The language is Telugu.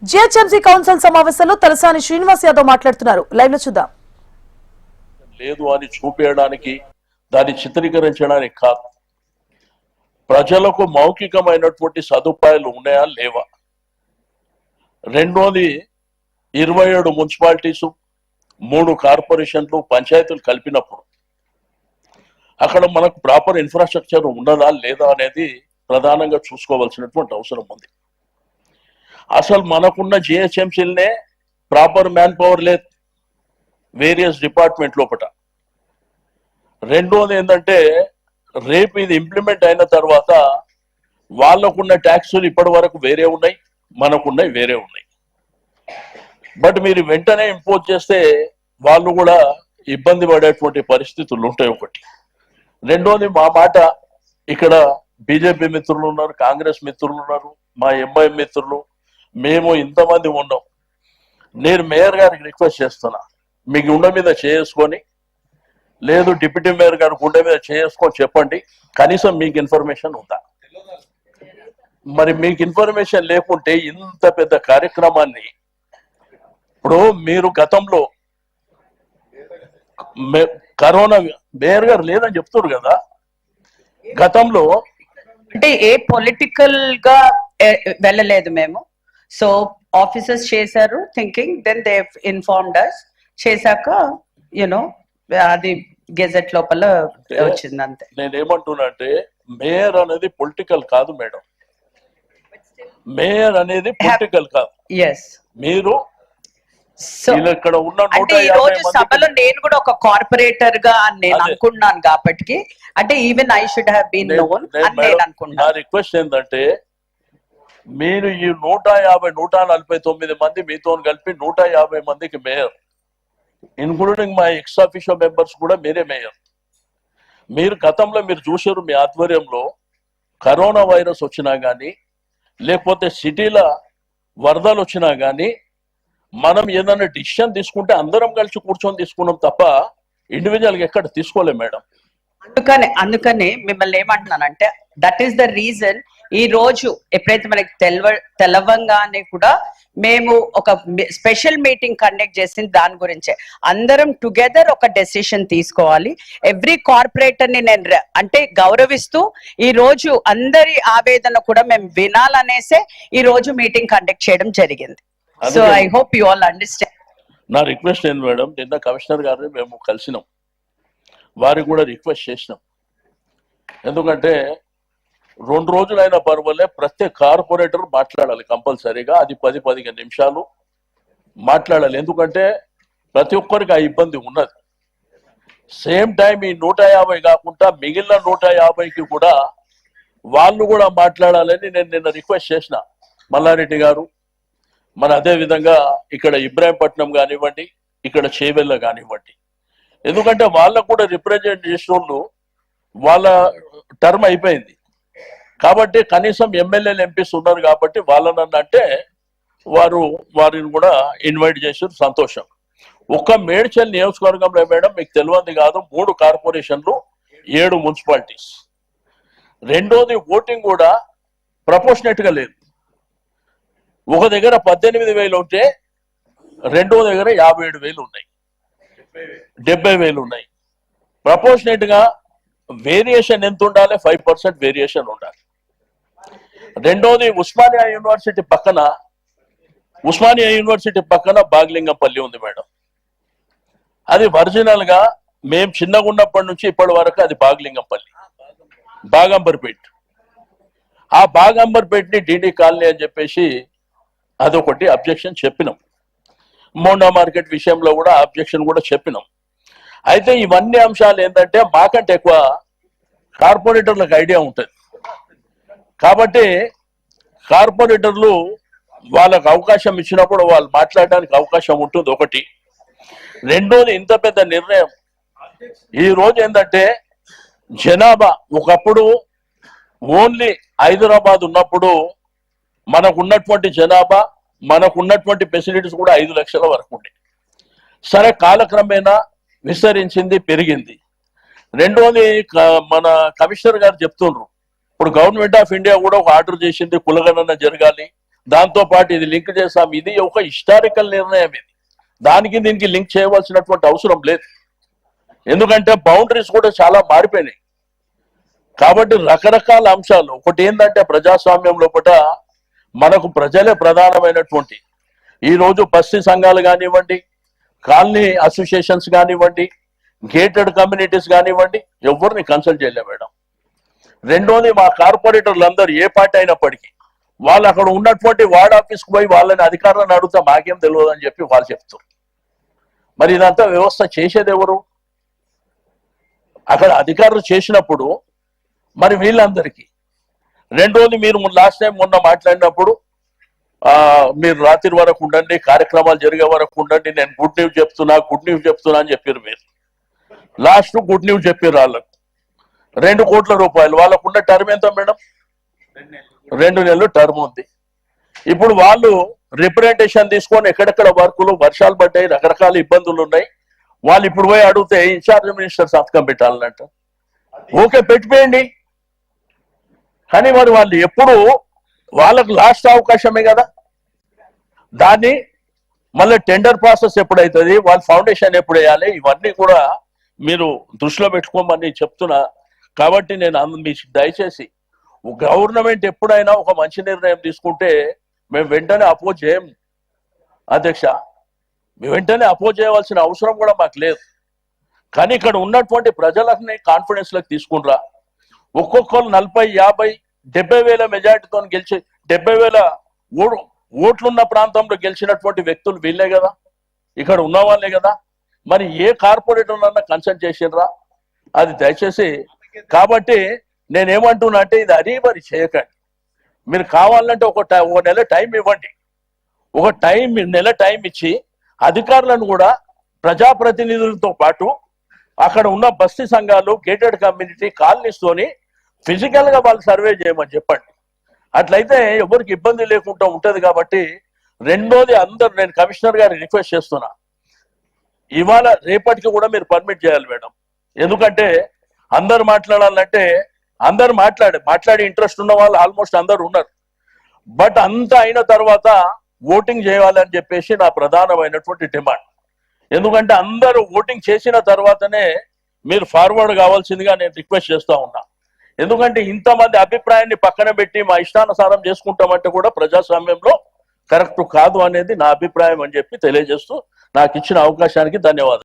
జిహెచ్ఎంసీ కౌన్సిల్ సమావేశంలో తలసాని శ్రీనివాస్ యాదవ్ మాట్లాడుతున్నారు. లైవ్ లో చూద్దాం. లేదు అని చూపేయడానికి, దాన్ని చిత్రీకరించడానికి కాదు. ప్రజలకు మౌఖికమైనటువంటి సదుపాయాలు ఉన్నాయా లేవా? రెండోది 27 మున్సిపాలిటీసు, 3 కార్పొరేషన్లు, పంచాయతీలు కలిపినప్పుడు అక్కడ మనకు ప్రాపర్ ఇన్ఫ్రాస్ట్రక్చర్ ఉన్నదా లేదా అనేది ప్రధానంగా చూసుకోవాల్సినటువంటి అవసరం ఉంది. అసలు మనకున్న జిహెచ్ఎంసీలనే ప్రాపర్ మ్యాన్ పవర్ లేదు వేరియస్ డిపార్ట్మెంట్ లోపల. రెండోది ఏంటంటే, రేపు ఇది ఇంప్లిమెంట్ అయిన తర్వాత వాళ్ళకున్న ట్యాక్సులు ఇప్పటి వరకు వేరే ఉన్నాయి, మనకున్నవి వేరే ఉన్నాయి. బట్ మీరు వెంటనే ఇంపోజ్ చేస్తే వాళ్ళు కూడా ఇబ్బంది పడేటువంటి పరిస్థితులు ఉంటాయి ఒకటి. రెండోది, మా మాట ఇక్కడ బీజేపీ మిత్రులు ఉన్నారు, కాంగ్రెస్ మిత్రులు ఉన్నారు, మా ఎంఐఎం మిత్రులు, మేము ఇంతమంది ఉన్నాం. నేను మేయర్ గారికి రిక్వెస్ట్ చేస్తున్నా, మీ గుండె మీద చేసుకొని, లేదు డిప్యూటీ మేయర్ గారి గుండె మీద చేసుకొని చెప్పండి, కనీసం మీకు ఇన్ఫర్మేషన్ ఉందా? మరి మీకు ఇన్ఫర్మేషన్ లేకుంటే ఇంత పెద్ద కార్యక్రమాన్ని, ఇప్పుడు మీరు గతంలో కరోనా మేయర్ గారు లేదని చెప్తున్నారు కదా, గతంలో అంటే ఏ పొలిటికల్ గా వెళ్ళలేదు మేము. సో ఆఫీసర్స్ చేశారు థింకింగ్, దెన్ దే ఇన్ఫార్మ్డ్ అస్. చేశాక యునో అది గెజెట్ లోపల వచ్చింది అంతే. నేనేమంటున్నా అంటే, మేయర్ అనేది పొలిటికల్ కాదు మేడం, మేయర్ అనేది పొలిటికల్ కాదు. ఎస్, మీరు ఇక్కడ ఉన్న అంటే ఈ రోజు సభలో నేను కూడా ఒక కార్పొరేటర్ గా నేను అనుకున్నాను కాబట్టి, అంటే even I should have been known అని నేను అనుకున్నాను. నా రిక్వెస్ట్ ఏంటంటే, మీరు ఈ 149 మంది మీతో కలిపి 150 మందికి మేయర్, ఇన్క్లూడింగ్ మా ఎక్స్ ఆఫీషియల్ మెంబర్స్ కూడా మీరే మేయర్. మీరు గతంలో మీరు చూసారు, మీ ఆధ్వర్యంలో కరోనా వైరస్ వచ్చినా కానీ, లేకపోతే సిటీల వరదలు వచ్చినా కానీ, మనం ఏదైనా డిసిషన్ తీసుకుంటే అందరం కలిసి కూర్చొని తీసుకున్నాం తప్ప ఇండివిజువల్ గా ఎక్కడ తీసుకోలేం మేడం. అందుకనే మిమ్మల్ని ఏమంటున్నానంటే, దట్ ఈస్ ద రీజన్ ఈ రోజు ఎప్పుడైతే మనకి తెలవంగానే కూడా మేము ఒక స్పెషల్ మీటింగ్ కండక్ట్ చేసింది దాని గురించే. అందరం టుగెదర్ ఒక డెసిషన్ తీసుకోవాలి. ఎవ్రీ కార్పొరేటర్ ని నేను అంటే గౌరవిస్తూ, ఈ రోజు అందరి ఆవేదన కూడా మేము వినాలనేసే ఈ రోజు మీటింగ్ కండక్ట్ చేయడం జరిగింది. So I hope you all understand. నా రిక్వెస్ట్ ఏంటి మేడం, నిన్న కమిషనర్ గారిని మేము కలిసినాం, వారికి కూడా రిక్వెస్ట్ చేసినాం. ఎందుకంటే 2 రోజులైనా పర్వాలే, ప్రతి కార్పొరేటర్ మాట్లాడాలి కంపల్సరీగా, అది 10-15 నిమిషాలు మాట్లాడాలి. ఎందుకంటే ప్రతి ఒక్కరికి ఆ ఇబ్బంది ఉన్నది. సేమ్ టైం ఈ 150 కాకుండా మిగిలిన 150కి కూడా వాళ్ళు కూడా మాట్లాడాలని నేను నిన్న రిక్వెస్ట్ చేసిన. మల్లారెడ్డి గారు, మన అదే విధంగా ఇక్కడ ఇబ్రాహీంపట్నం కానివ్వండి, ఇక్కడ చేవెళ్ళ కానివ్వండి, ఎందుకంటే వాళ్ళకు కూడా రిప్రజెంట్ చేసిన వాళ్ళు వాళ్ళ టర్మ్ అయిపోయింది కాబట్టి, కనీసం ఎమ్మెల్యేలు ఎంపీస్ ఉన్నారు కాబట్టి వాళ్ళనన్నా అంటే వారిని కూడా ఇన్వైట్ చేసారు, సంతోషం. ఒక్క మేడ్చల్ నియోజకవర్గంలో మేడం మీకు తెలియంది కాదు, 3 కార్పొరేషన్లు, 7 మున్సిపాలిటీస్. రెండోది, ఓటింగ్ కూడా ప్రపోర్షనేట్ గా లేదు. ఒక దగ్గర 18,000 ఉంటే రెండో దగ్గర 57,000 ఉన్నాయి, 70,000 ఉన్నాయి. ప్రపోర్షనేట్ గా వేరియేషన్ ఎంత ఉండాలి? 5% వేరియేషన్ ఉండాలి. రెండోది, ఉస్మానియా యూనివర్సిటీ పక్కన బాగ్లింగంపల్లి ఉంది మేడం. అది ఒరిజినల్ గా మేము చిన్నగా ఉన్నప్పటి నుంచి ఇప్పటి వరకు అది బాగ్లింగంపల్లి, బాగంబర్పేట్. ఆ బాగంబర్పేట్ని డిడి కాలనీ అని చెప్పేసి అదొకటి అబ్జెక్షన్ చెప్పినాం. మోండా మార్కెట్ విషయంలో కూడా అబ్జెక్షన్ కూడా చెప్పినాం. అయితే ఇవన్నీ అంశాలు ఏంటంటే, మాకంటే ఎక్కువ కార్పొరేటర్లకు ఐడియా ఉంటుంది కాబట్టి, కార్పొరేటర్లు వాళ్ళకు అవకాశం ఇచ్చినప్పుడు వాళ్ళు మాట్లాడడానికి అవకాశం ఉంటుంది ఒకటి. రెండోది, ఇంత పెద్ద నిర్ణయం ఈ రోజు ఏంటంటే, జనాభా ఒకప్పుడు ఓన్లీ హైదరాబాద్ ఉన్నప్పుడు మనకున్నటువంటి జనాభా, మనకున్నటువంటి ఫెసిలిటీస్ కూడా 5 లక్షల వరకు ఉండే. సరే, కాలక్రమేణా విస్తరించింది, పెరిగింది. రెండోది, మన కమిషనర్ గారు చెప్తున్నారు, ఇప్పుడు గవర్నమెంట్ ఆఫ్ ఇండియా కూడా ఒక ఆర్డర్ చేసింది, కులగణన జరగాలి, దాంతో పాటు ఇది లింక్ చేస్తాం. ఇది ఒక హిస్టారికల్ నిర్ణయం. ఇది దానికి దీనికి లింక్ చేయవలసినటువంటి అవసరం లేదు. ఎందుకంటే బౌండరీస్ కూడా చాలా మారిపోయినాయి. కాబట్టి రకరకాల అంశాలు. ఒకటి ఏంటంటే ప్రజాస్వామ్యం లోపల మనకు ప్రజలే ప్రధానమైనటువంటి, ఈ రోజు బస్తీ సంఘాలు కానివ్వండి, కాలనీ అసోసియేషన్స్ కానివ్వండి, గేటెడ్ కమ్యూనిటీస్ కానివ్వండి, ఎవరిని కన్సల్ట్ చేయలే మేడం. రెండోది మా కార్పొరేటర్లు అందరూ ఏ పార్టీ అయినప్పటికీ వాళ్ళు అక్కడ ఉన్నటువంటి వార్డ్ ఆఫీస్కి పోయి వాళ్ళని అధికారులను అడుగుతా మాకేం తెలియదు అని చెప్పి వాళ్ళు చెప్తారు. మరి ఇదంతా వ్యవస్థ చేసేది ఎవరు? అక్కడ అధికారులు చేసినప్పుడు మరి వీళ్ళందరికీ. రెండోది మీరు లాస్ట్ టైం మొన్న మాట్లాడినప్పుడు మీరు రాత్రి వరకు ఉండండి, కార్యక్రమాలు జరిగే వరకు ఉండండి, నేను గుడ్ న్యూస్ చెప్తున్నా అని చెప్పారు. మీరు లాస్ట్ గుడ్ న్యూస్ చెప్పారు వాళ్ళకు 2 కోట్ల రూపాయలు. వాళ్ళకున్న టర్మ్ ఎంత మేడం? 2 నెలలు టర్మ్ ఉంది. ఇప్పుడు వాళ్ళు రిప్రజెంటేషన్ తీసుకొని ఎక్కడెక్కడ వర్కులు, వర్షాలు పడ్డాయి, రకరకాల ఇబ్బందులు ఉన్నాయి. వాళ్ళు ఇప్పుడు పోయి అడిగితే ఇన్ఛార్జ్ మినిస్టర్ సంతకం పెట్టాలన్నట్ట. ఓకే, పెట్టిపోయండి. కానీ మరి వాళ్ళు ఎప్పుడు వాళ్ళకు లాస్ట్ అవకాశమే కదా. దాన్ని మళ్ళీ టెండర్ ప్రాసెస్ ఎప్పుడైతుంది, వాళ్ళ ఫౌండేషన్ ఎప్పుడు వేయాలి, ఇవన్నీ కూడా మీరు దృష్టిలో పెట్టుకోమని చెప్తున్నా. కాబట్టి నేను మీకు దయచేసి గవర్నమెంట్ ఎప్పుడైనా ఒక మంచి నిర్ణయం తీసుకుంటే మేము వెంటనే అపోజ్ చేయం అధ్యక్ష. మేము వెంటనే అపోజ్ చేయవలసిన అవసరం కూడా మాకు లేదు. కానీ ఇక్కడ ఉన్నటువంటి ప్రజలని కాన్ఫిడెన్స్ లోకి తీసుకునిరా. ఒక్కొక్కరు 40, 50, 70,000 మెజార్టీతో గెలిచి 70,000 ఓట్లున్న ప్రాంతంలో గెలిచినటువంటి వ్యక్తులు వీళ్ళే కదా, ఇక్కడ ఉన్న వాళ్ళే కదా. మరి ఏ కార్పొరేటర్ అన్నా కన్సల్ట్ చేసిండ్రా? అది దయచేసి. కాబట్టి నేనేమంటున్నా అంటే ఇది అరీబరి చేయకండి. మీరు కావాలంటే ఒక నెల టైం ఇవ్వండి. నెల టైం ఇచ్చి అధికారులను కూడా ప్రజాప్రతినిధులతో పాటు అక్కడ ఉన్న బస్తీ సంఘాలు, గేటెడ్ కమ్యూనిటీ, కాలనీస్తోని ఫిజికల్ గా వాళ్ళు సర్వే చేయమని చెప్పండి. అట్లయితే ఎవరికి ఇబ్బంది లేకుండా ఉంటది. కాబట్టి రెండోది అందరు, నేను కమిషనర్ గారికి రిక్వెస్ట్ చేస్తున్నా, ఇవాళ రేపటికి కూడా మీరు పర్మిట్ చేయాలి మేడం. ఎందుకంటే అందరు మాట్లాడాలంటే అందరు మాట్లాడి ఇంట్రెస్ట్ ఉన్న వాళ్ళు ఆల్మోస్ట్ అందరు ఉన్నారు. బట్ అంతా అయిన తర్వాత ఓటింగ్ చేయాలని చెప్పేసి నా ప్రధానమైనటువంటి డిమాండ్. ఎందుకంటే అందరూ ఓటింగ్ చేసిన తర్వాతనే మీరు ఫార్వర్డ్ కావాల్సిందిగా నేను రిక్వెస్ట్ చేస్తా ఉన్నా. ఎందుకంటే ఇంతమంది అభిప్రాయాన్ని పక్కన పెట్టి మా ఇష్టానుసారం చేసుకుంటామంటే కూడా ప్రజాస్వామ్యంలో కరెక్ట్ కాదు అనేది నా అభిప్రాయం అని చెప్పి తెలియజేస్తూ నాకు ఇచ్చిన అవకాశానికి ధన్యవాదాలు.